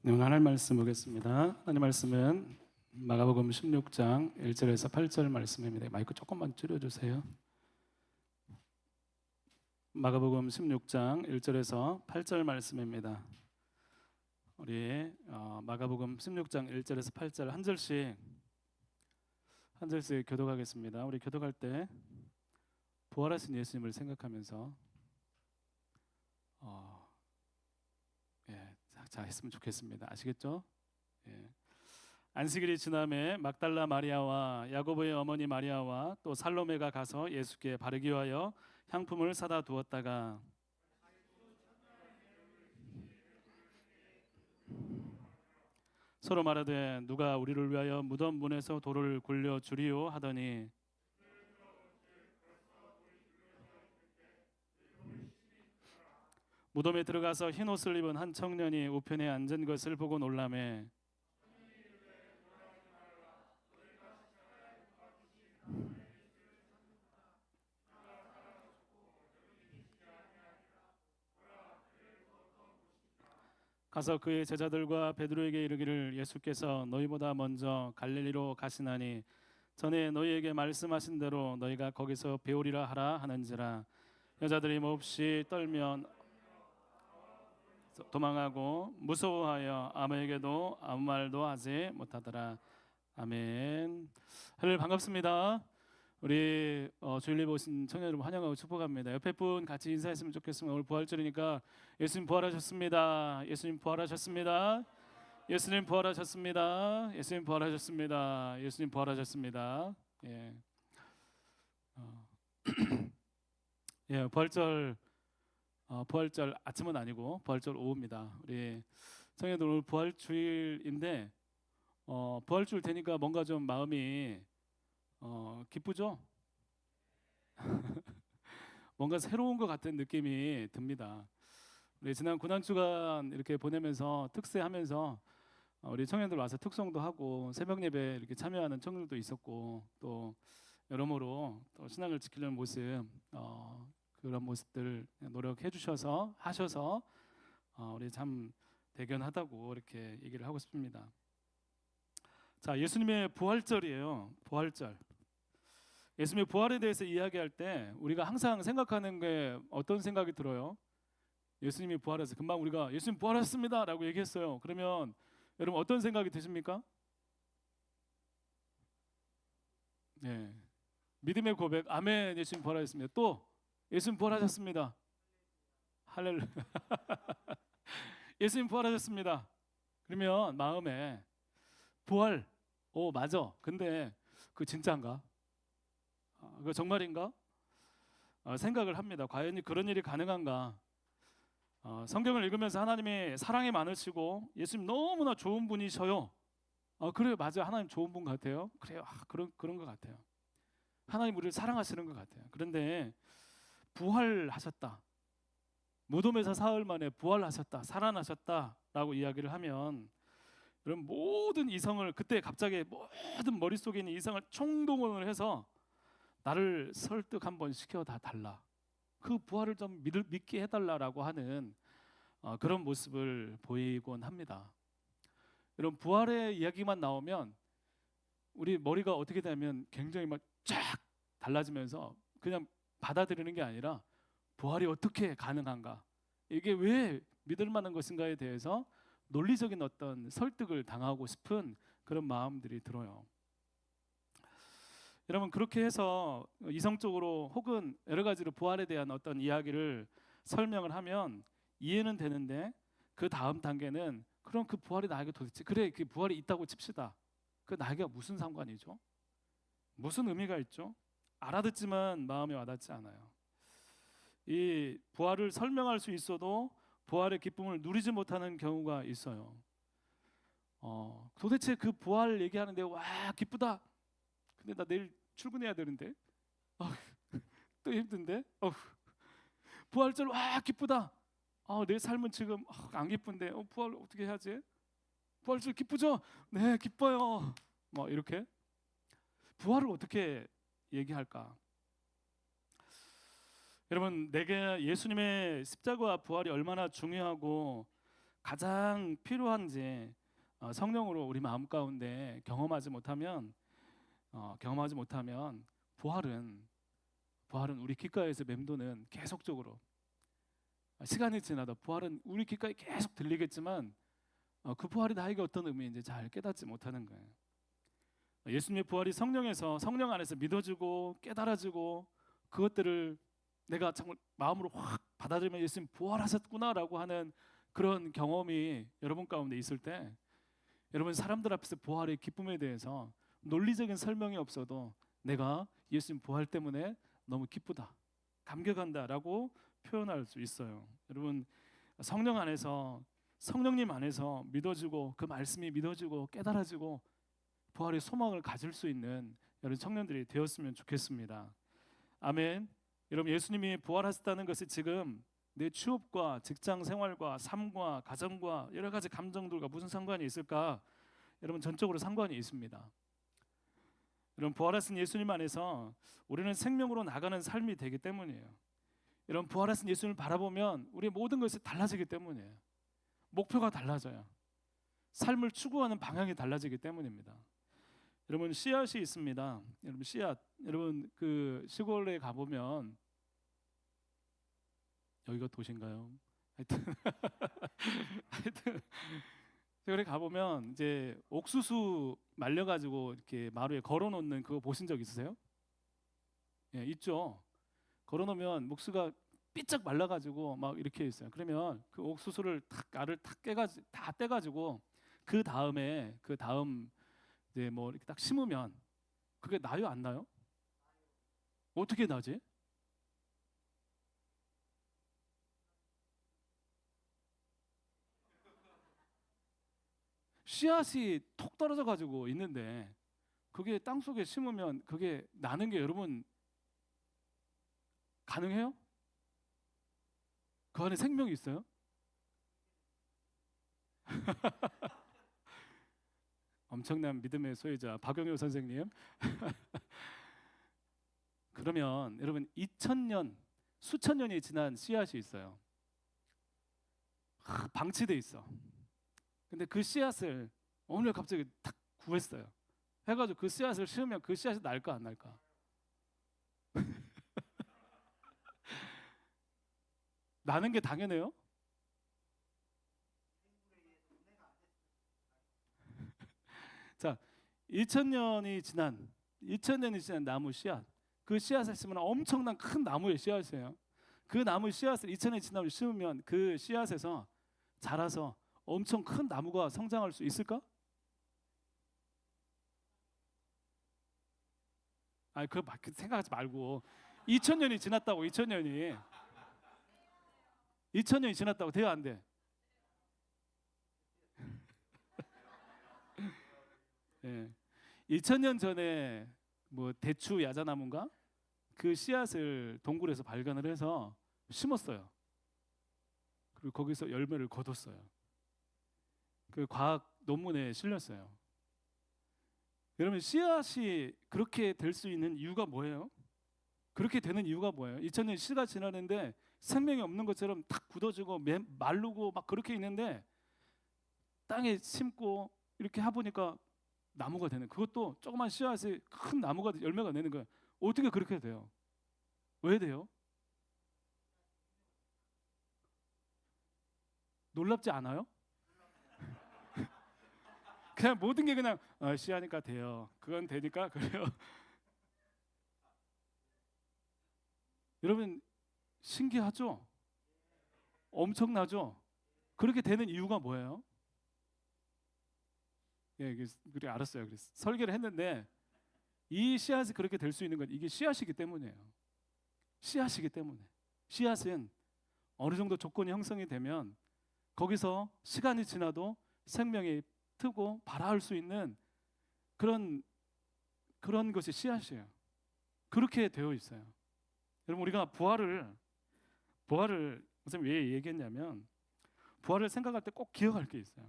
네, 오늘 하나님 말씀 보겠습니다. 하나님 말씀은 마가복음 16장 1절에서 8절 말씀입니다. 마이크 조금만 줄여주세요. 마가복음 16장 1절에서 8절 말씀입니다. 우리 마가복음 16장 1절에서 8절 한 절씩 교독하겠습니다. 우리 교독할 때 부활하신 예수님을 생각하면서 자 했으면 좋겠습니다. 아시겠죠? 예. 안식일이 지남에 막달라 마리아와 야고보의 어머니 마리아와 또 살로메가 가서 예수께 바르기 위하여 향품을 사다 두었다가 서로 말하되 누가 우리를 위하여 무덤 문에서 돌을 굴려 주리요 하더니 무덤에 들어가서 흰 옷을 입은 한 청년이 우편에 앉은 것을 보고 놀라매 가서 그의 제자들과 베드로에게 이르기를 예수께서 너희보다 먼저 갈릴리로 가시나니 전에 너희에게 말씀하신 대로 너희가 거기서 배우리라 하라 하는지라. 여자들이 몹시 떨며 도망하고 무서워하여 아무에게도 아무 말도 하지 못하더라. 아멘. 할렐루야, 반갑습니다. 우리 주일예배 오신 청년 여러분 환영하고 축복합니다. 옆에 분 같이 인사했으면 좋겠습니다. 오늘 부활절이니까 예수님 부활하셨습니다. 예수님 부활하셨습니다. 예수님 부활하셨습니다. 예수님 부활하셨습니다. 예수님 부활하셨습니다. 예, 어, 예, 부활절 아침은 아니고 부활절 오후입니다. 우리 청년들 오늘 부활주일인데 부활주일 되니까 뭔가 좀 마음이 기쁘죠? 뭔가 새로운 것 같은 느낌이 듭니다. 우리 지난 고난주간 이렇게 보내면서 특세하면서 우리 청년들 와서 특송도 하고 새벽 예배 이렇게 참여하는 청년들도 있었고 또 여러모로 또 신앙을 지키려는 모습 그런 모습들 노력해 주셔서 하셔서 우리 참 대견하다고 이렇게 얘기를 하고 싶습니다. 자, 예수님의 부활절이에요. 부활절. 예수님의 부활에 대해서 이야기할 때 우리가 항상 생각하는 게 어떤 생각이 들어요? 예수님이 부활해서 금방 우리가 예수님 부활했습니다 라고 얘기했어요. 그러면 여러분 어떤 생각이 드십니까? 네. 믿음의 고백, 아멘. 예수님 부활하셨습니다. 또 예수님 부활하셨습니다. 할렐루야. 예수님 부활하셨습니다. 그러면 마음에 부활, 오 맞아. 근데 그 진짜인가? 그 정말인가? 생각을 합니다. 과연 그런 일이 가능한가? 성경을 읽으면서 하나님이 사랑이 많으시고 예수님 너무나 좋은 분이셔요. 그래요, 맞아요. 하나님 좋은 분 같아요. 그래요, 그런 것 같아요. 하나님 우리를 사랑하시는 것 같아요. 그런데 부활하셨다. 무덤에서 사흘 만에 부활하셨다. 살아나셨다라고 이야기를 하면 여러분 모든 이성을 그때 갑자기 모든 머릿속에 있는 이성을 총동원을 해서 나를 설득 한번 시켜 달라. 그 부활을 좀 믿게 해달라라고 하는 그런 모습을 보이곤 합니다. 여러분 부활의 이야기만 나오면 우리 머리가 어떻게 되면 굉장히 막 쫙 달라지면서 그냥 받아들이는 게 아니라 부활이 어떻게 가능한가? 이게 왜 믿을 만한 것인가에 대해서 논리적인 어떤 설득을 당하고 싶은 그런 마음들이 들어요. 여러분 그렇게 해서 이성적으로 혹은 여러 가지로 부활에 대한 어떤 이야기를 설명을 하면 이해는 되는데 그 다음 단계는 그럼 그 부활이 나에게 도대체 그래 그 부활이 있다고 칩시다. 그 나에게 무슨 상관이죠? 무슨 의미가 있죠? 알아듣지만 마음에 와닿지 않아요. 이 부활을 설명할 수 있어도 부활의 기쁨을 누리지 못하는 경우가 있어요. 도대체 그 부활 얘기하는데 와 기쁘다. 근데 나 내일 출근해야 되는데 또 힘든데 부활절 와 기쁘다. 내 삶은 지금 안 기쁜데 부활 어떻게 해야지? 부활절 기쁘죠? 네 기뻐요. 뭐 이렇게 부활을 어떻게 얘기할까? 여러분 내게 예수님의 십자가와 부활이 얼마나 중요하고 가장 필요한지 성령으로 우리 마음 가운데 경험하지 못하면 부활은 우리 귓가에서 맴도는 계속적으로 시간이 지나다 부활은 우리 귓가에 계속 들리겠지만 그 부활이 나에게 어떤 의미인지 잘 깨닫지 못하는 거예요. 예수님의 부활이 성령 안에서 믿어지고 깨달아지고 그것들을 내가 정말 마음으로 확 받아들이면 예수님 부활하셨구나라고 하는 그런 경험이 여러분 가운데 있을 때 여러분 사람들 앞에서 부활의 기쁨에 대해서 논리적인 설명이 없어도 내가 예수님 부활 때문에 너무 기쁘다, 감격한다라고 표현할 수 있어요. 여러분 성령님 안에서 믿어지고 그 말씀이 믿어지고 깨달아지고 부활의 소망을 가질 수 있는 여러분 청년들이 되었으면 좋겠습니다. 아멘. 여러분 예수님이 부활하셨다는 것이 지금 내 취업과 직장 생활과 삶과 가정과 여러 가지 감정들과 무슨 상관이 있을까? 여러분 전적으로 상관이 있습니다. 여러분 부활하신 예수님 안에서 우리는 생명으로 나가는 삶이 되기 때문이에요. 여러분 부활하신 예수님을 바라보면 우리의 모든 것이 달라지기 때문이에요. 목표가 달라져요. 삶을 추구하는 방향이 달라지기 때문입니다. 여러분 씨앗이 있습니다. 여러분 씨앗, 여러분 그 시골에 가보면 여기가 도시인가요? 하여튼 시골에 가보면 이제 옥수수 말려가지고 이렇게 마루에 걸어놓는 그거 보신 적 있으세요? 예, 있죠. 걸어놓으면 목수가 삐쩍 말라가지고 막 이렇게 있어요. 그러면 그 옥수수를 알을 탁 깨가지고 다 떼가지고 그 다음 이제 뭐 이렇게 딱 심으면 그게 나요 안 나요? 어떻게 나지? 씨앗이 톡 떨어져 가지고 있는데 그게 땅 속에 심으면 그게 나는 게 여러분 가능해요? 그 안에 생명이 있어요? 엄청난 믿음의 소유자 박영효 선생님. 그러면 여러분 2000년 수천 년이 지난 씨앗이 있어요. 방치돼 있어. 근데 그 씨앗을 오늘 갑자기 탁 구했어요. 해가지고 그 씨앗을 심으면 그 씨앗이 날까 안 날까? 나는 게 당연해요. 자, 2000년이 지난 나무 씨앗. 그 씨앗을 심으면 엄청난 큰 나무의 씨앗이에요. 그 나무 씨앗을 2000년이 지나면 심으면 그 씨앗에서 자라서 엄청 큰 나무가 성장할 수 있을까? 아니 그거 생각하지 말고 2000년이 지났다고 2000년이 지났다고 돼요 안 돼? 예. 2000년 전에 뭐 대추 야자나무인가? 그 씨앗을 동굴에서 발견을 해서 심었어요. 그리고 거기서 열매를 거뒀어요. 그 과학 논문에 실렸어요. 여러분 씨앗이 그렇게 될 수 있는 이유가 뭐예요? 그렇게 되는 이유가 뭐예요? 2000년 시가 지나는데 생명이 없는 것처럼 탁 굳어지고 마르고 막 그렇게 있는데 땅에 심고 이렇게 해보니까 나무가 되는, 그것도 조그만 씨앗이 큰 나무가 열매가 내는 거예요. 어떻게 그렇게 돼요? 왜 돼요? 놀랍지 않아요? 그냥 모든 게 그냥 씨하니까 돼요. 그건 되니까 그래요. 여러분 신기하죠? 엄청나죠? 그렇게 되는 이유가 뭐예요? 예, 그래 알았어요. 그래서 설계를 했는데 이 씨앗이 그렇게 될 수 있는 건 이게 씨앗이기 때문이에요. 씨앗이기 때문에. 씨앗은 어느 정도 조건이 형성이 되면 거기서 시간이 지나도 생명이 트고 발화할 수 있는 그런 것이 씨앗이에요. 그렇게 되어 있어요. 여러분 우리가 부활을 선생님 왜 얘기했냐면 부활을 생각할 때 꼭 기억할 게 있어요.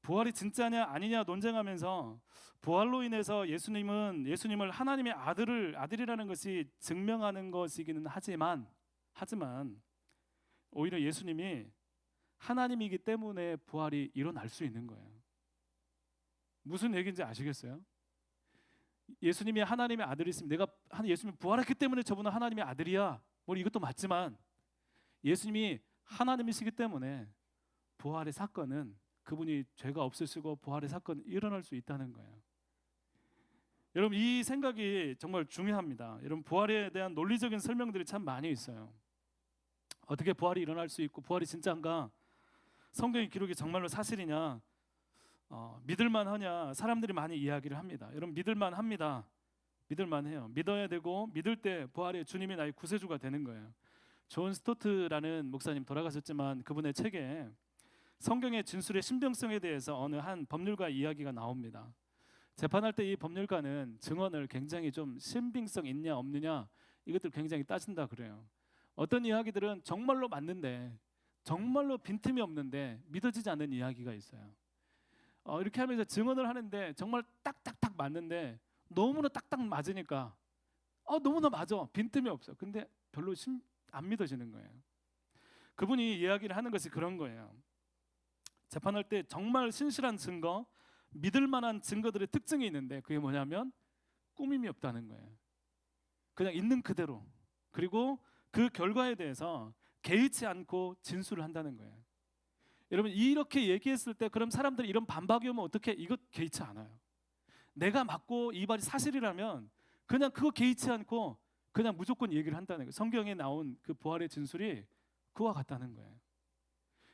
부활이 진짜냐 아니냐 논쟁하면서 부활로 인해서 예수님을 하나님의 아들이라는 것이 증명하는 것이기는 하지만 오히려 예수님이 하나님이기 때문에 부활이 일어날 수 있는 거예요. 무슨 얘기인지 아시겠어요? 예수님이 하나님의 아들이시면 내가 예수님이 부활했기 때문에 저분은 하나님의 아들이야. 뭐 이것도 맞지만 예수님이 하나님이시기 때문에 부활의 사건은 그분이 죄가 없으시고 부활의 사건이 일어날 수 있다는 거예요. 여러분 이 생각이 정말 중요합니다. 여러분 부활에 대한 논리적인 설명들이 참 많이 있어요. 어떻게 부활이 일어날 수 있고 부활이 진짜인가? 성경의 기록이 정말로 사실이냐? 믿을만 하냐? 사람들이 많이 이야기를 합니다. 여러분 믿을만 합니다. 믿을만 해요. 믿어야 되고 믿을 때 부활의 주님이 나의 구세주가 되는 거예요. 존 스토트라는 목사님 돌아가셨지만 그분의 책에 성경의 진술의 신빙성에 대해서 어느 한 법률가 이야기가 나옵니다. 재판할 때 이 법률가는 증언을 굉장히 좀 신빙성 있냐 없느냐 이것들 굉장히 따진다 그래요. 어떤 이야기들은 정말로 맞는데 정말로 빈틈이 없는데 믿어지지 않는 이야기가 있어요. 이렇게 하면서 증언을 하는데 정말 딱딱딱 맞는데 너무나 딱딱 맞으니까 너무나 맞아. 빈틈이 없어. 근데 별로 안 믿어지는 거예요. 그분이 이야기를 하는 것이 그런 거예요. 재판할 때 정말 신실한 증거, 믿을 만한 증거들의 특징이 있는데 그게 뭐냐면 꾸밈이 없다는 거예요. 그냥 있는 그대로. 그리고 그 결과에 대해서 개의치 않고 진술을 한다는 거예요. 여러분 이렇게 얘기했을 때 그럼 사람들이 이런 반박이 오면 어떻게? 이거 개의치 않아요. 내가 맞고 이 말이 사실이라면 그냥 그거 개의치 않고 그냥 무조건 얘기를 한다는 거예요. 성경에 나온 그 부활의 진술이 그와 같다는 거예요.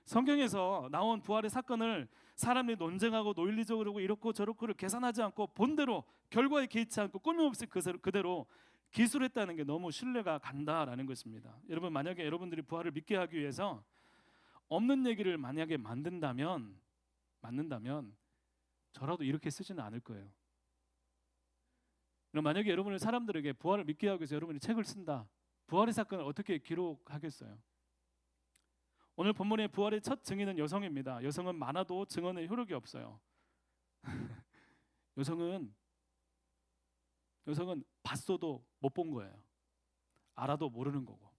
성경에서 나온 부활의 사건을 사람들이 논쟁하고 논리적으로 이렇고 저렇고를 계산하지 않고 본대로 결과에 개의치 않고 꾸밈없이 그대로 기술했다는 게 너무 신뢰가 간다라는 것입니다. 여러분 만약에 여러분들이 부활을 믿게 하기 위해서 없는 얘기를 만약에 만든다면 저라도 이렇게 쓰지는 않을 거예요. 그럼 만약에 여러분을 사람들에게 부활을 믿게 하기 위해서 여러분이 책을 쓴다. 부활의 사건을 어떻게 기록하겠어요? 오늘 본문의 부활의 첫 증인은 여성입니다. 여성은 많아도 증언의 효력이 없어요. 여성은 봤어도 못 본 거예요. 알아도 모르는 거고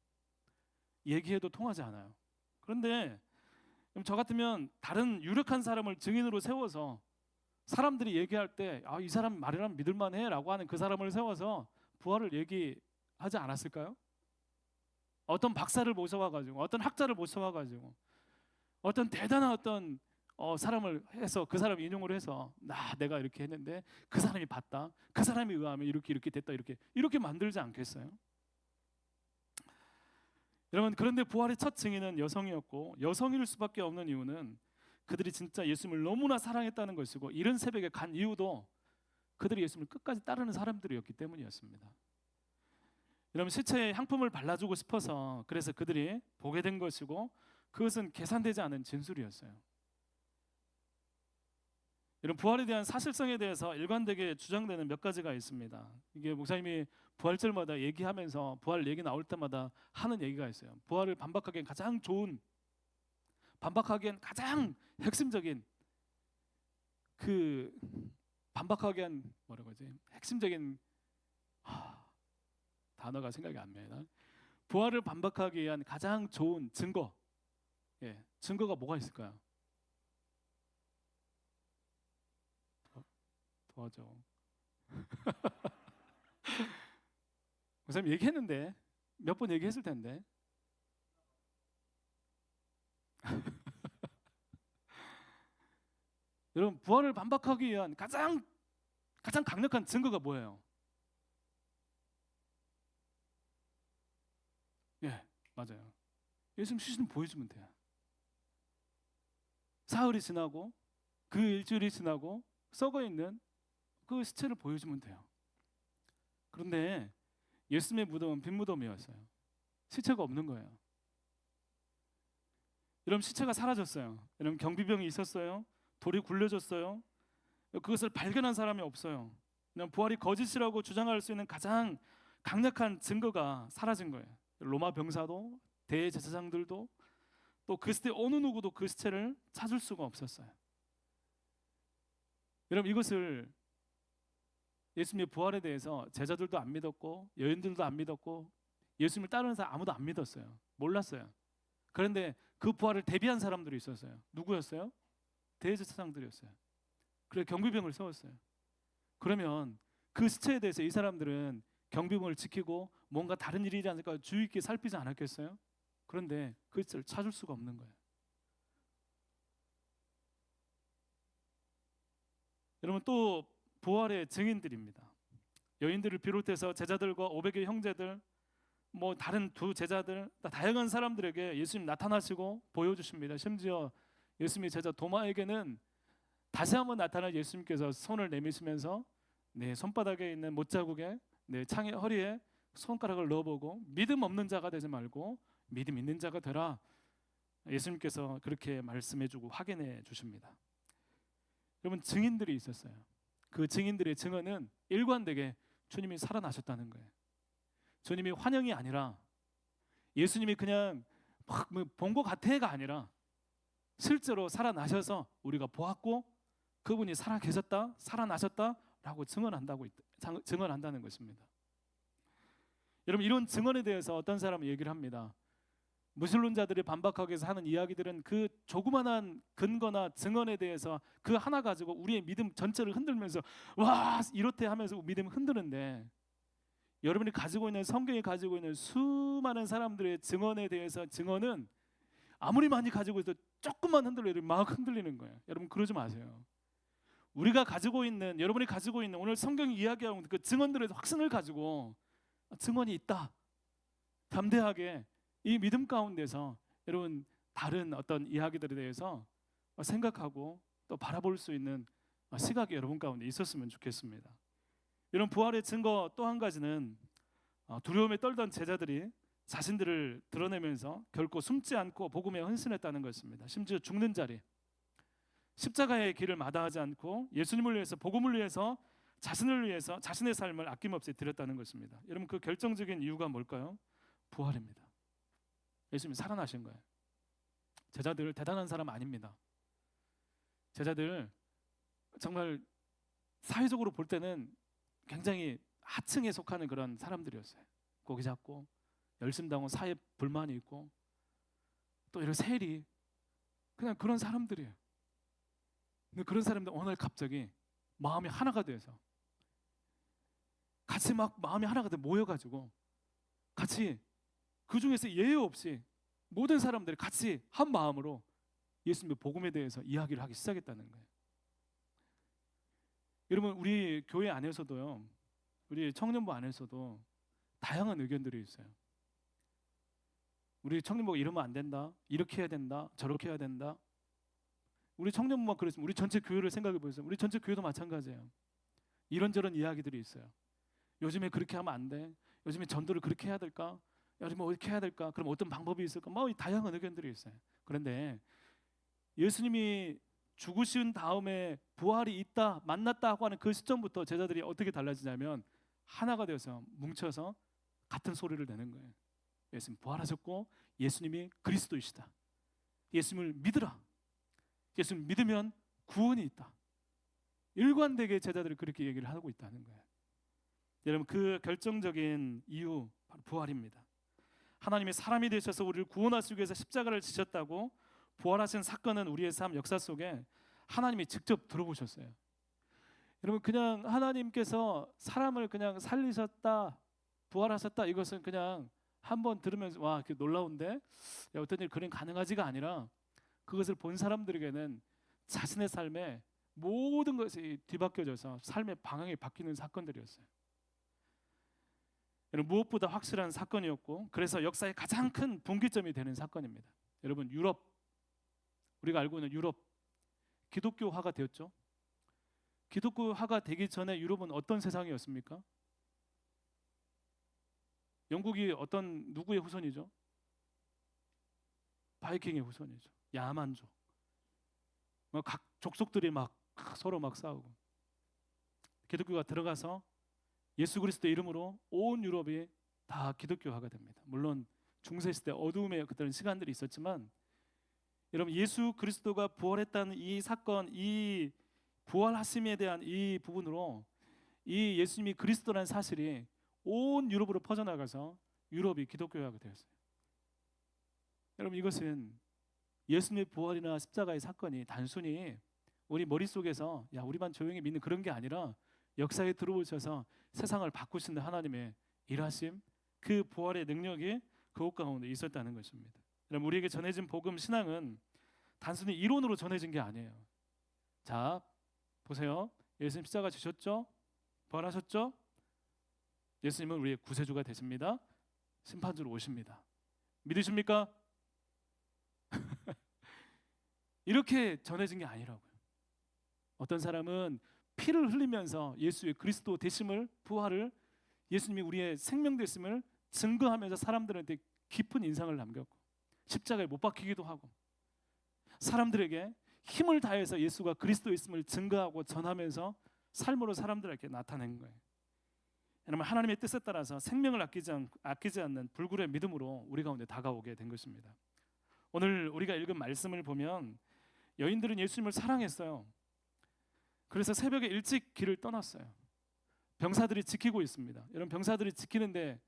얘기해도 통하지 않아요. 그런데 저 같으면 다른 유력한 사람을 증인으로 세워서 사람들이 얘기할 때 이 사람 말이라면 믿을만해 라고 하는 그 사람을 세워서 부활을 얘기하지 않았을까요? 어떤 박사를 모셔와가지고 어떤 학자를 모셔와가지고 어떤 대단한 어떤 사람을 해서 그 사람 인용을 해서 내가 이렇게 했는데 그 사람이 봤다. 그 사람에 의하면 이렇게 됐다. 이렇게 만들지 않겠어요? 여러분 그런데 부활의 첫 증인은 여성이었고 여성일 수밖에 없는 이유는 그들이 진짜 예수님을 너무나 사랑했다는 것이고 이른 새벽에 간 이유도 그들이 예수님을 끝까지 따르는 사람들이었기 때문이었습니다. 여러분 시체에 향품을 발라주고 싶어서 그래서 그들이 보게 된 것이고 그것은 계산되지 않은 진술이었어요. 이런 부활에 대한 사실성에 대해서 일관되게 주장되는 몇 가지가 있습니다. 이게 목사님이 부활절마다 얘기하면서 부활 얘기 나올 때마다 하는 얘기가 있어요. 부활을 반박하기엔 가장 핵심적인 그 반박하기엔 핵심적인 단어가 생각이 안 나요. 부활을 반박하기 위한 가장 좋은 증거. 증거가 뭐가 있을까요? 도와줘. 목사님 얘기했는데 몇 번 얘기했을 텐데. 여러분 부활을 반박하기 위한 가장 강력한 증거가 뭐예요? 맞아요. 예수님 시신 보여주면 돼요. 사흘이 지나고 그 일주일이 지나고 썩어 있는 그 시체를 보여주면 돼요. 그런데 예수님의 무덤은 빈 무덤이었어요. 시체가 없는 거예요. 여러분 시체가 사라졌어요. 여러분 경비병이 있었어요. 돌이 굴려졌어요. 그것을 발견한 사람이 없어요. 그냥 부활이 거짓이라고 주장할 수 있는 가장 강력한 증거가 사라진 거예요. 로마 병사도 대제사장들도 또 그 시대 어느 누구도 그 시체를 찾을 수가 없었어요. 여러분 이것을 예수님의 부활에 대해서 제자들도 안 믿었고 여인들도 안 믿었고 예수님을 따르는 사람 아무도 안 믿었어요. 몰랐어요. 그런데 그 부활을 대비한 사람들이 있었어요. 누구였어요? 대제사장들이었어요. 그래 경비병을 세웠어요. 그러면 그 시체에 대해서 이 사람들은 경비병을 지키고 뭔가 다른 일이지 않을까 주의 있게 살피지 않았겠어요? 그런데 그것을 찾을 수가 없는 거예요. 여러분 또 부활의 증인들입니다. 여인들을 비롯해서 제자들과 500의 형제들, 뭐 다른 두 제자들, 다양한 사람들에게 예수님 나타나시고 보여주십니다. 심지어 예수님의 제자 도마에게는 다시 한번 나타날 예수님께서 손을 내미시면서 내 손바닥에 있는 못자국에 내 창의 허리에 손가락을 넣어보고 믿음 없는 자가 되지 말고 믿음 있는 자가 되라. 예수님께서 그렇게 말씀해주고 확인해 주십니다. 여러분 증인들이 있었어요. 그 증인들의 증언은 일관되게 주님이 살아나셨다는 거예요. 주님이 환영이 아니라 예수님이 그냥 막 본 것 같아가 아니라 실제로 살아나셔서 우리가 보았고 그분이 살아 계셨다, 살아나셨다라고 증언한다는 것입니다. 여러분 이런 증언에 대해서 어떤 사람은 얘기를 합니다. 무신론자들이 반박하기 위해서 하는 이야기들은 그 조그만한 근거나 증언에 대해서 그 하나 가지고 우리의 믿음 전체를 흔들면서 와 이렇대 하면서 믿음을 흔드는데 여러분이 가지고 있는 성경이 가지고 있는 수많은 사람들의 증언에 대해서 증언은 아무리 많이 가지고 있어도 조금만 흔들려도 막 흔들리는 거예요. 여러분 그러지 마세요. 우리가 가지고 있는 여러분이 가지고 있는 오늘 성경이 이야기하고 그 증언들의 확신을 가지고 증언이 있다. 담대하게 이 믿음 가운데서 여러분 다른 어떤 이야기들에 대해서 생각하고 또 바라볼 수 있는 시각이 여러분 가운데 있었으면 좋겠습니다. 이런 부활의 증거 또 한 가지는 두려움에 떨던 제자들이 자신들을 드러내면서 결코 숨지 않고 복음에 헌신했다는 것입니다. 심지어 죽는 자리, 십자가의 길을 마다하지 않고 예수님을 위해서 복음을 위해서 자신을 위해서 자신의 삶을 아낌없이 드렸다는 것입니다. 여러분 그 결정적인 이유가 뭘까요? 부활입니다. 예수님이 살아나신 거예요. 제자들 대단한 사람 아닙니다. 제자들 정말 사회적으로 볼 때는 굉장히 하층에 속하는 그런 사람들이었어요. 고기 잡고 열심당하고 사회 불만이 있고 또 이런 세리 그냥 그런 사람들이에요. 근데 그런 사람들 오늘 갑자기 마음이 하나가 돼서 같이 막 마음이 하나가 돼 모여가지고 같이 그 중에서 예외 없이 모든 사람들이 같이 한 마음으로 예수님의 복음에 대해서 이야기를 하기 시작했다는 거예요. 여러분 우리 교회 안에서도요, 우리 청년부 안에서도 다양한 의견들이 있어요. 우리 청년부가 이러면 안 된다, 이렇게 해야 된다, 저렇게 해야 된다. 우리 청년부만 그렇지만 우리 전체 교회를 생각해 보세요. 우리 전체 교회도 마찬가지예요. 이런저런 이야기들이 있어요. 요즘에 그렇게 하면 안 돼. 요즘에 전도를 그렇게 해야 될까? 요즘에 어떻게 해야 될까? 그럼 어떤 방법이 있을까? 뭐 다양한 의견들이 있어요. 그런데 예수님이 죽으신 다음에 부활이 있다, 만났다 하고 하는 그 시점부터 제자들이 어떻게 달라지냐면 하나가 되어서 뭉쳐서 같은 소리를 내는 거예요. 예수님 부활하셨고 예수님이 그리스도이시다. 예수님을 믿으라. 예수님 믿으면 구원이 있다. 일관되게 제자들이 그렇게 얘기를 하고 있다는 거예요. 여러분 그 결정적인 이유 바로 부활입니다. 하나님이 사람이 되셔서 우리를 구원하시기 위해서 십자가를 지셨다고 부활하신 사건은 우리의 삶 역사 속에 하나님이 직접 들어보셨어요. 여러분 그냥 하나님께서 사람을 그냥 살리셨다, 부활하셨다 이것은 그냥 한번 들으면서 와 그 놀라운데 야, 어떤 일 그런 가능하지가 아니라 그것을 본 사람들에게는 자신의 삶에 모든 것이 뒤바뀌어져서 삶의 방향이 바뀌는 사건들이었어요. 여러분 무엇보다 확실한 사건이었고 그래서 역사의 가장 큰 분기점이 되는 사건입니다. 여러분 유럽, 우리가 알고 있는 유럽 기독교화가 되었죠. 기독교화가 되기 전에 유럽은 어떤 세상이었습니까? 영국이 어떤 누구의 후손이죠? 바이킹의 후손이죠. 야만족. 각 족속들이 막 서로 막 싸우고 기독교가 들어가서 예수 그리스도의 이름으로 온 유럽이 다 기독교화가 됩니다. 물론 중세 시대 어두움의 그런 시간들이 있었지만 여러분 예수 그리스도가 부활했다는 이 사건, 이 부활하심에 대한 이 부분으로 이 예수님이 그리스도라는 사실이 온 유럽으로 퍼져나가서 유럽이 기독교화가 되었어요. 여러분 이것은 예수님의 부활이나 십자가의 사건이 단순히 우리 머릿속에서 야 우리만 조용히 믿는 그런 게 아니라 역사에 들어오셔서 세상을 바꾸시는 하나님의 일하심, 그 부활의 능력이 그곳 가운데 있었다는 것입니다. 여러분, 우리에게 전해진 복음 신앙은 단순히 이론으로 전해진 게 아니에요. 자, 보세요. 예수님 십자가 지셨죠? 부활하셨죠? 예수님은 우리의 구세주가 되십니다. 심판주로 오십니다. 믿으십니까? 이렇게 전해진 게 아니라고요. 어떤 사람은 피를 흘리면서 예수의 그리스도 되심을, 부활을, 예수님이 우리의 생명 되심을 증거하면서 사람들한테 깊은 인상을 남겼고 십자가에 못 박히기도 하고 사람들에게 힘을 다해서 예수가 그리스도 있음을 증거하고 전하면서 삶으로 사람들에게 나타낸 거예요. 여러분, 하나님의 뜻에 따라서 생명을 아끼지 않는 불굴의 믿음으로 우리 가운데 다가오게 된 것입니다. 오늘 우리가 읽은 말씀을 보면 여인들은 예수님을 사랑했어요. 그래서 새벽에 일찍 길을 떠났어요. 병사들이 지키고 있습니다. 여러분, 병사들이 지키는데,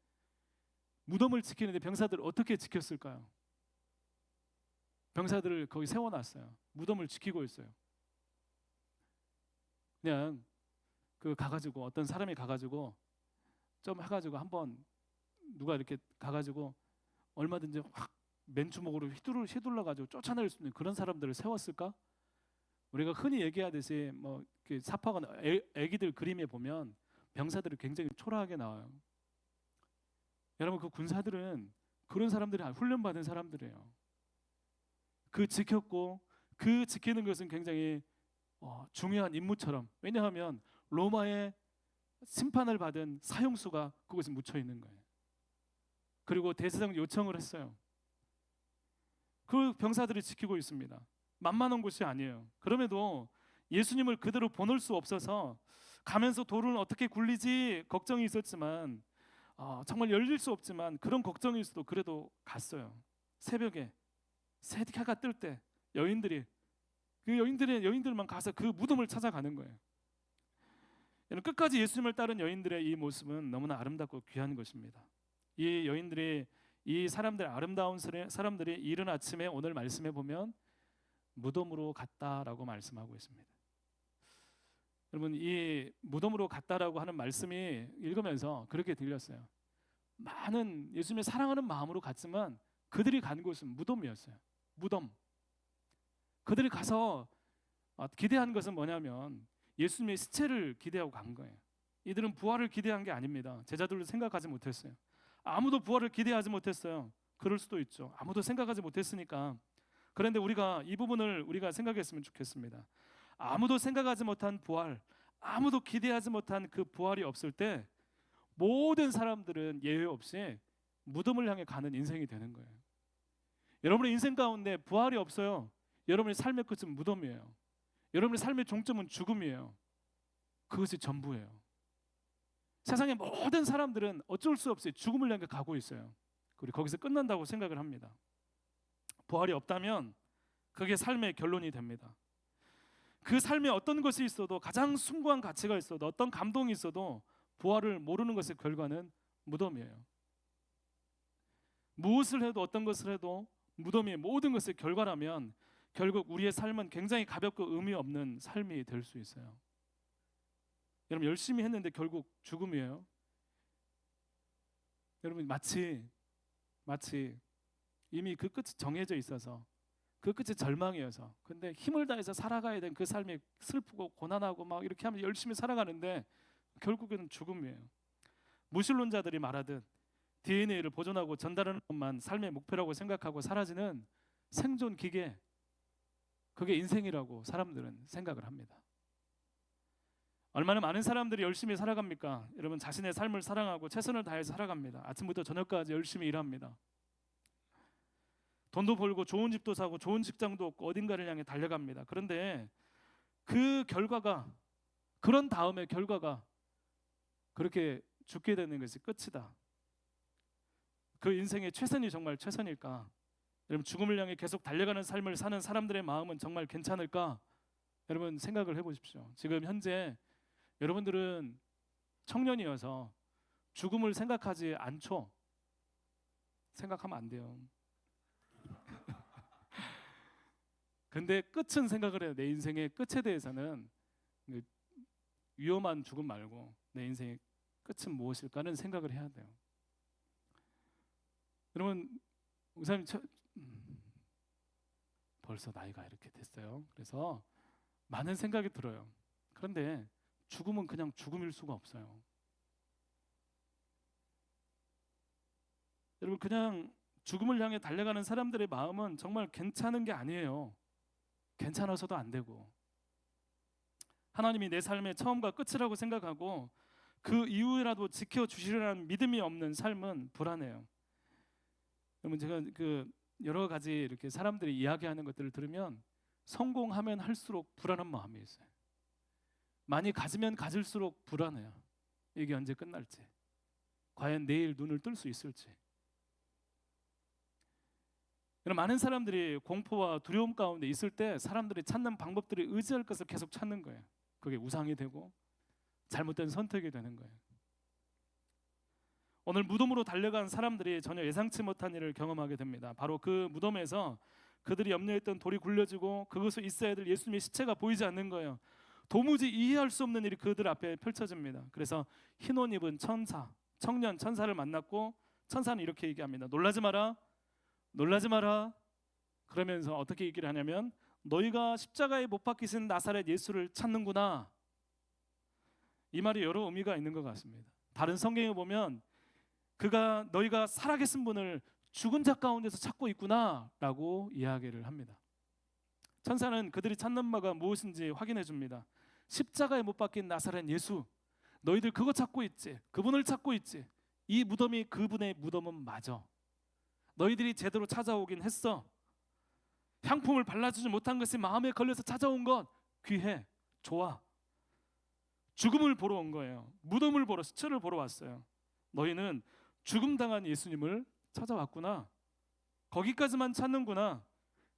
무덤을 지키는데 병사들을 어떻게 지켰을까요? 병사들을 거기 세워놨어요. 무덤을 지키고 있어요. 그냥 가가지고 어떤 사람이 가가지고 좀 해가지고 한번 누가 이렇게 가가지고 얼마든지 확 맨주먹으로 휘둘러가지고 쫓아낼 수 있는 그런 사람들을 세웠을까? 우리가 흔히 얘기하듯이 뭐 사파관 애기들 그림에 보면 병사들이 굉장히 초라하게 나와요. 여러분, 그 군사들은 그런 사람들이 훈련받은 사람들이에요. 그 지켰고 그 지키는 것은 굉장히 중요한 임무처럼, 왜냐하면 로마의 심판을 받은 사형수가 그곳에 묻혀 있는 거예요. 그리고 대제사장 요청을 했어요. 그 병사들이 지키고 있습니다. 만만한 곳이 아니에요. 그럼에도 예수님을 그대로 보낼 수 없어서 가면서 돌은 어떻게 굴리지 걱정이 있었지만 정말 열릴 수 없지만 그런 걱정이 있어도 그래도 갔어요. 새벽에 새해가 뜰 때 여인들만 가서 그 무덤을 찾아가는 거예요. 끝까지 예수님을 따른 여인들의 이 모습은 너무나 아름답고 귀한 것입니다. 이 여인들이, 이 사람들, 아름다운 사람들이 이른 아침에 오늘 말씀해 보면 무덤으로 갔다라고 말씀하고 있습니다. 여러분, 이 무덤으로 갔다라고 하는 말씀이 읽으면서 그렇게 들렸어요. 많은 예수님의 사랑하는 마음으로 갔지만 그들이 간 곳은 무덤이었어요. 무덤. 그들이 가서 기대한 것은 뭐냐면 예수님의 시체를 기대하고 간 거예요. 이들은 부활을 기대한 게 아닙니다. 제자들도 생각하지 못했어요. 아무도 부활을 기대하지 못했어요. 그럴 수도 있죠. 아무도 생각하지 못했으니까. 그런데 우리가 이 부분을 우리가 생각했으면 좋겠습니다. 아무도 생각하지 못한 부활, 아무도 기대하지 못한 그 부활이 없을 때 모든 사람들은 예외 없이 무덤을 향해 가는 인생이 되는 거예요. 여러분의 인생 가운데 부활이 없어요. 여러분의 삶의 끝은 무덤이에요. 여러분의 삶의 종점은 죽음이에요. 그것이 전부예요. 세상의 모든 사람들은 어쩔 수 없이 죽음을 향해 가고 있어요. 그리고 거기서 끝난다고 생각을 합니다. 부활이 없다면 그게 삶의 결론이 됩니다. 그 삶에 어떤 것이 있어도, 가장 숭고한 가치가 있어도, 어떤 감동이 있어도 부활을 모르는 것의 결과는 무덤이에요. 무엇을 해도, 어떤 것을 해도 무덤이 모든 것의 결과라면 결국 우리의 삶은 굉장히 가볍고 의미 없는 삶이 될 수 있어요. 여러분, 열심히 했는데 결국 죽음이에요. 여러분, 마치 이미 그 끝이 정해져 있어서, 그 끝이 절망이어서, 근데 힘을 다해서 살아가야 된 그 삶이 슬프고 고난하고 막 이렇게 하면서 열심히 살아가는데 결국에는 죽음이에요. 무신론자들이 말하듯 DNA를 보존하고 전달하는 것만 삶의 목표라고 생각하고 사라지는 생존 기계, 그게 인생이라고 사람들은 생각을 합니다. 얼마나 많은 사람들이 열심히 살아갑니까? 여러분, 자신의 삶을 사랑하고 최선을 다해서 살아갑니다. 아침부터 저녁까지 열심히 일합니다. 돈도 벌고 좋은 집도 사고 좋은 직장도 얻고 어딘가를 향해 달려갑니다. 그런데 그 결과가, 그런 다음에 결과가 그렇게 죽게 되는 것이 끝이다. 그 인생의 최선이 정말 최선일까? 여러분, 죽음을 향해 계속 달려가는 삶을 사는 사람들의 마음은 정말 괜찮을까? 여러분, 생각을 해보십시오. 지금 현재 여러분들은 청년이어서 죽음을 생각하지 않죠? 생각하면 안 돼요. 근데 끝은 생각을 해요. 내 인생의 끝에 대해서는 그 위험한 죽음 말고 내 인생의 끝은 무엇일까는 생각을 해야 돼요. 여러분, 목사님 벌써 나이가 이렇게 됐어요. 그래서 많은 생각이 들어요. 그런데 죽음은 그냥 죽음일 수가 없어요. 여러분, 그냥 죽음을 향해 달려가는 사람들의 마음은 정말 괜찮은 게 아니에요. 괜찮아서도 안 되고, 하나님이 내 삶의 처음과 끝이라고 생각하고 그 이후에라도 지켜주시리라는 믿음이 없는 삶은 불안해요. 여러분, 제가 여러 가지 이렇게 사람들이 이야기하는 것들을 들으면 성공하면 할수록 불안한 마음이 있어요. 많이 가지면 가질수록 불안해요. 이게 언제 끝날지, 과연 내일 눈을 뜰 수 있을지. 이런 많은 사람들이 공포와 두려움 가운데 있을 때 사람들이 찾는 방법들이 의지할 것을 계속 찾는 거예요. 그게 우상이 되고 잘못된 선택이 되는 거예요. 오늘 무덤으로 달려간 사람들이 전혀 예상치 못한 일을 경험하게 됩니다. 바로 그 무덤에서 그들이 염려했던 돌이 굴려지고 그것을 있어야 될 예수님의 시체가 보이지 않는 거예요. 도무지 이해할 수 없는 일이 그들 앞에 펼쳐집니다. 그래서 흰 옷 입은 청년 천사를 만났고, 천사는 이렇게 얘기합니다. 놀라지 마라, 놀라지 마라. 그러면서 어떻게 얘기를 하냐면, 너희가 십자가에 못 박히신 나사렛 예수를 찾는구나. 이 말이 여러 의미가 있는 것 같습니다. 다른 성경에 보면 너희가 살아계신 분을 죽은 자 가운데서 찾고 있구나 라고 이야기를 합니다. 천사는 그들이 찾는 바가 무엇인지 확인해 줍니다. 십자가에 못 박힌 나사렛 예수, 너희들 그거 찾고 있지, 그분을 찾고 있지. 이 무덤이 그분의 무덤은 맞아. 너희들이 제대로 찾아오긴 했어. 향품을 발라주지 못한 것이 마음에 걸려서 찾아온 것, 귀해, 좋아. 죽음을 보러 온 거예요. 무덤을 보러, 시체를 보러 왔어요. 너희는 죽음당한 예수님을 찾아왔구나. 거기까지만 찾는구나.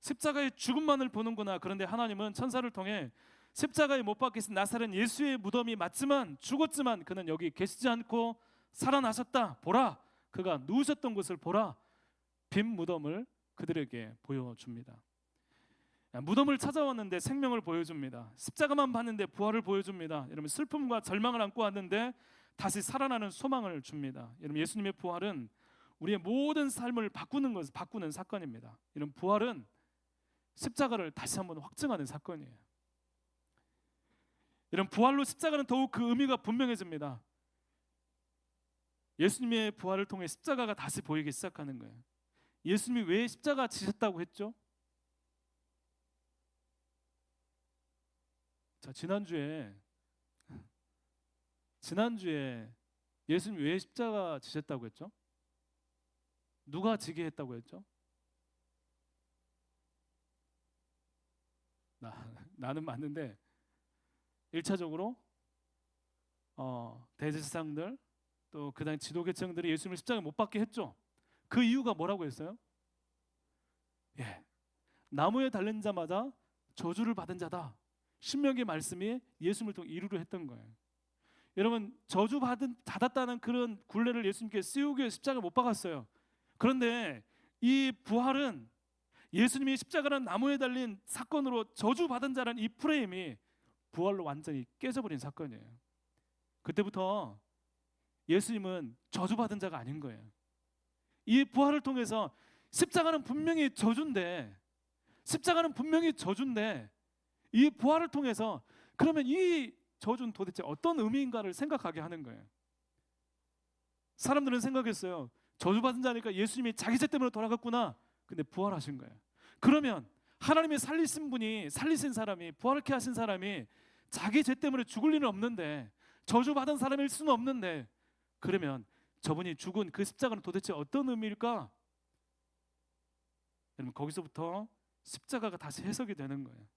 십자가의 죽음만을 보는구나. 그런데 하나님은 천사를 통해 십자가에 못 박히신 나사렛 예수의 무덤이 맞지만, 죽었지만 그는 여기 계시지 않고 살아나셨다. 보라, 그가 누우셨던 곳을 보라. 빈 무덤을 그들에게 보여줍니다. 무덤을 찾아왔는데 생명을 보여줍니다. 십자가만 봤는데 부활을 보여줍니다. 여러분, 슬픔과 절망을 안고 왔는데 다시 살아나는 소망을 줍니다. 여러분, 예수님의 부활은 우리의 모든 삶을 바꾸는 사건입니다. 이런 부활은 십자가를 다시 한번 확증하는 사건이에요. 이런 부활로 십자가는 더욱 그 의미가 분명해집니다. 예수님의 부활을 통해 십자가가 다시 보이기 시작하는 거예요. 예수님이 왜 십자가 지셨다고 했죠? 자, 지난주에 예수님이 왜 십자가 지셨다고 했죠? 누가 지게 했다고 했죠? 나는 맞는데 1차적으로 대제사장들 또 그다음 지도계층들이 예수님을 십자가에 못 박게 했죠. 그 이유가 뭐라고 했어요? 나무에 달린 자마다 저주를 받은 자다. 신명기 말씀이 예수님을 통해 이루려 했던 거예요. 여러분, 받았다는 그런 굴레를 예수님께 씌우기 위해 십자가에 못 박았어요. 그런데 이 부활은 예수님이 십자가라는 나무에 달린 사건으로 저주받은 자라는 이 프레임이 부활로 완전히 깨져버린 사건이에요. 그때부터 예수님은 저주받은 자가 아닌 거예요. 이 부활을 통해서 십자가는 분명히 저주인데 이 부활을 통해서 그러면 이 저주는 도대체 어떤 의미인가를 생각하게 하는 거예요. 사람들은 생각했어요. 저주받은 자니까 예수님이 자기 죄 때문에 돌아갔구나. 근데 부활하신 거예요. 그러면 하나님의 살리신 사람이, 부활케 하신 사람이 자기 죄 때문에 죽을 일은 없는데, 저주받은 사람일 수는 없는데, 그러면 저분이 죽은 그 십자가는 도대체 어떤 의미일까? 여러분, 거기서부터 십자가가 다시 해석이 되는 거예요.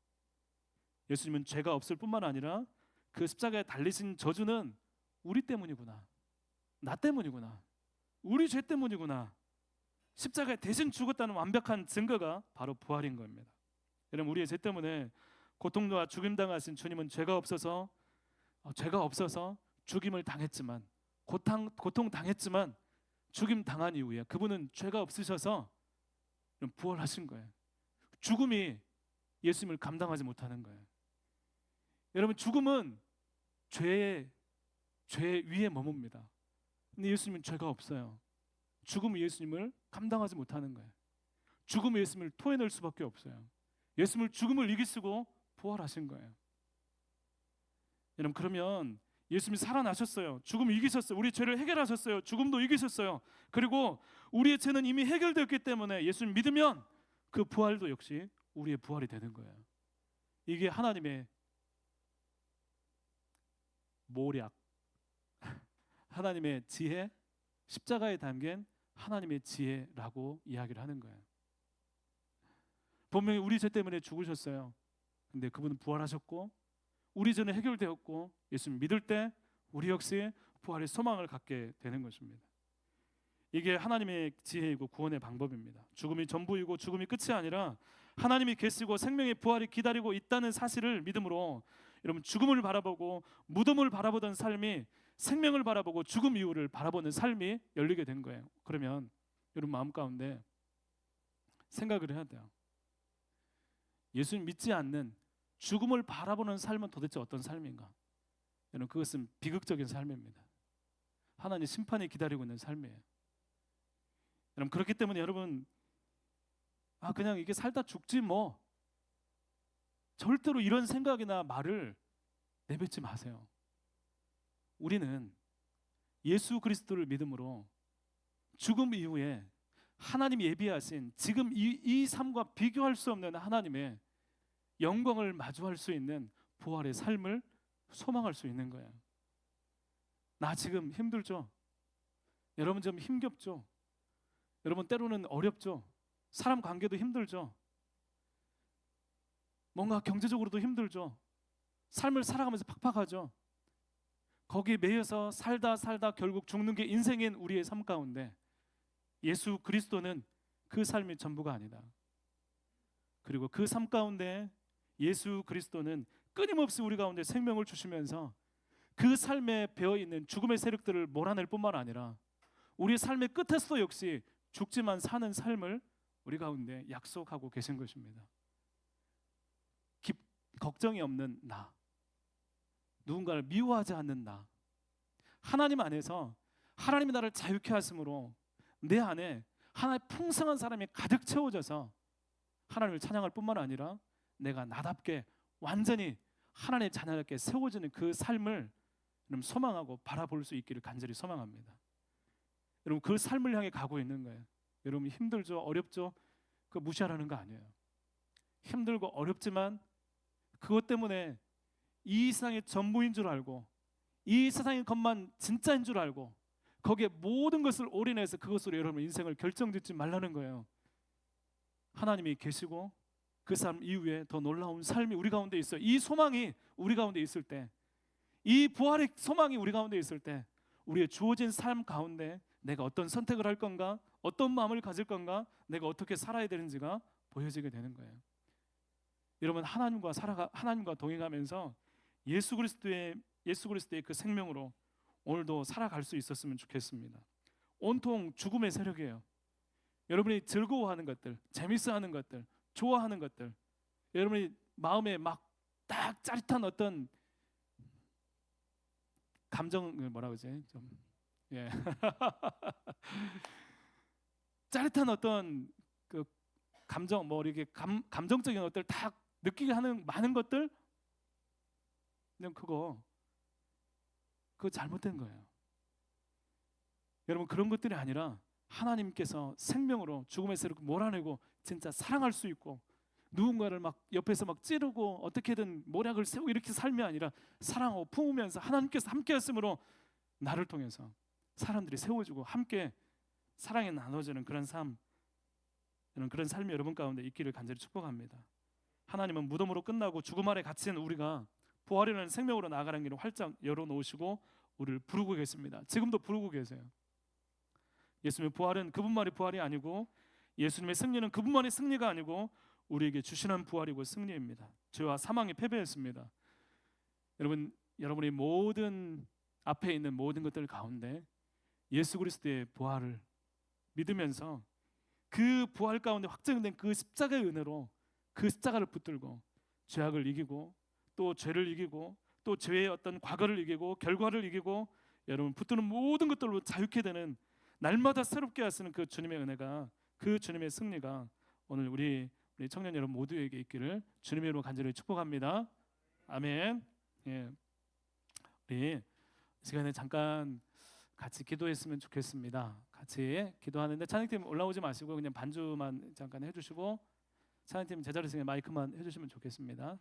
예수님은 죄가 없을 뿐만 아니라 그 십자가에 달리신 저주는 우리 때문이구나, 나 때문이구나, 우리 죄 때문이구나. 십자가에 대신 죽었다는 완벽한 증거가 바로 부활인 겁니다. 여러분, 우리의 죄 때문에 고통과 죽임 당하신 주님은 죄가 없어서 죽임을 당했지만, 고통 당했지만 죽임 당한 이후에 그분은 죄가 없으셔서 부활하신 거예요. 죽음이 예수님을 감당하지 못하는 거예요. 여러분, 죽음은 죄 위에 머뭅니다. 근데 예수님은 죄가 없어요. 죽음은 예수님을 감당하지 못하는 거예요. 죽음은 예수님을 토해낼 수밖에 없어요. 예수님을 죽음을 이기시고 부활하신 거예요. 여러분, 그러면 예수님이 살아나셨어요. 죽음을 이기셨어요. 우리 죄를 해결하셨어요. 죽음도 이기셨어요. 그리고 우리의 죄는 이미 해결되었기 때문에 예수님 믿으면 그 부활도 역시 우리의 부활이 되는 거예요. 이게 하나님의 모략, 하나님의 지혜, 십자가에 담긴 하나님의 지혜라고 이야기를 하는 거예요. 분명히 우리 죄 때문에 죽으셨어요. 근데 그분은 부활하셨고 우리 죄는 해결되었고 예수님 믿을 때 우리 역시 부활의 소망을 갖게 되는 것입니다. 이게 하나님의 지혜이고 구원의 방법입니다. 죽음이 전부이고 죽음이 끝이 아니라 하나님이 계시고 생명의 부활이 기다리고 있다는 사실을 믿음으로 여러분, 죽음을 바라보고 무덤을 바라보던 삶이 생명을 바라보고 죽음 이후를 바라보는 삶이 열리게 된 거예요. 그러면 여러분 마음 가운데 생각을 해야 돼요. 예수님 믿지 않는 죽음을 바라보는 삶은 도대체 어떤 삶인가? 여러분, 그것은 비극적인 삶입니다. 하나님의 심판이 기다리고 있는 삶이에요. 여러분, 그렇기 때문에 여러분, 그냥 이게 살다 죽지 뭐, 절대로 이런 생각이나 말을 내뱉지 마세요. 우리는 예수 그리스도를 믿음으로 죽음 이후에 하나님이 예비하신 지금 이 삶과 비교할 수 없는 하나님의 영광을 마주할 수 있는 부활의 삶을 소망할 수 있는 거예요. 나 지금 힘들죠? 여러분 좀 힘겹죠? 여러분 때로는 어렵죠? 사람 관계도 힘들죠? 뭔가 경제적으로도 힘들죠? 삶을 살아가면서 팍팍하죠? 거기에 매여서 살다 결국 죽는 게 인생인 우리의 삶 가운데 예수 그리스도는 그 삶이 전부가 아니다. 그리고 그 삶 가운데 예수 그리스도는 끊임없이 우리 가운데 생명을 주시면서 그 삶에 배어있는 죽음의 세력들을 몰아낼 뿐만 아니라 우리의 삶의 끝에서도 역시 죽지만 사는 삶을 우리 가운데 약속하고 계신 것입니다. 걱정이 없는 나, 누군가를 미워하지 않는 나, 하나님 안에서 하나님이 나를 자유케 하심으로 내 안에 하나의 풍성한 사람이 가득 채워져서 하나님을 찬양할 뿐만 아니라 내가 나답게 완전히 하나님의 자녀답게 세워지는 그 삶을 소망하고 바라볼 수 있기를 간절히 소망합니다. 여러분, 그 삶을 향해 가고 있는 거예요. 여러분 힘들죠? 어렵죠? 그거 무시하라는 거 아니에요. 힘들고 어렵지만 그것 때문에 이 세상의 전부인 줄 알고 이 세상의 것만 진짜인 줄 알고 거기에 모든 것을 올인해서 그것으로 여러분 인생을 결정짓지 말라는 거예요. 하나님이 계시고 그 삶 이후에 더 놀라운 삶이 우리 가운데 있어요. 이 소망이 우리 가운데 있을 때, 이 부활의 소망이 우리 가운데 있을 때 우리의 주어진 삶 가운데 내가 어떤 선택을 할 건가, 어떤 마음을 가질 건가, 내가 어떻게 살아야 되는지가 보여지게 되는 거예요. 여러분, 하나님과 동행하면서 예수 그리스도의 그 생명으로 오늘도 살아갈 수 있었으면 좋겠습니다. 온통 죽음의 세력이에요. 여러분이 즐거워하는 것들, 재밌어하는 것들, 좋아하는 것들, 여러분이 마음에 막 딱 짜릿한 어떤 감정을 뭐라 그러지? 짜릿한 어떤 그 감정, 뭐 이렇게 감정적인 것들 다 느끼게 하는 많은 것들, 그냥 그거 잘못된 거예요. 여러분, 그런 것들이 아니라 하나님께서 생명으로 죽음의 세력을 몰아내고 진짜 사랑할 수 있고 누군가를 막 옆에서 막 찌르고 어떻게든 모략을 세우고 이렇게 삶이 아니라 사랑하고 품으면서 하나님께서 함께 하심으로 나를 통해서 사람들이 세워지고 함께 사랑이 나눠지는 그런 삶, 그런 삶이 여러분 가운데 있기를 간절히 축복합니다. 하나님은 무덤으로 끝나고 죽음 아래 갇힌 우리가 부활이라는 생명으로 나아가는 길을 활짝 열어놓으시고 우리를 부르고 계십니다. 지금도 부르고 계세요. 예수님의 부활은 그분만의 부활이 아니고 예수님의 승리는 그분만의 승리가 아니고 우리에게 주시는 부활이고 승리입니다. 죄와 사망이 패배했습니다. 여러분이 모든 앞에 있는 모든 것들 가운데 예수 그리스도의 부활을 믿으면서 그 부활 가운데 확정된 그 십자가의 은혜로 그 십자가를 붙들고 죄악을 이기고 또 죄를 이기고 또 죄의 어떤 과거를 이기고 결과를 이기고 여러분 붙드는 모든 것들로 자유케 되는 날마다 새롭게 하시는 그 주님의 은혜가, 그 주님의 승리가 오늘 우리 청년 여러분 모두에게 있기를 주님의 이름으로 간절히 축복합니다. 아멘. 예, 우리 이 시간에 잠깐 같이 기도했으면 좋겠습니다. 같이 기도하는데 찬양팀 올라오지 마시고 그냥 반주만 잠깐 해주시고 찬양팀 제자리에서 마이크만 해주시면 좋겠습니다.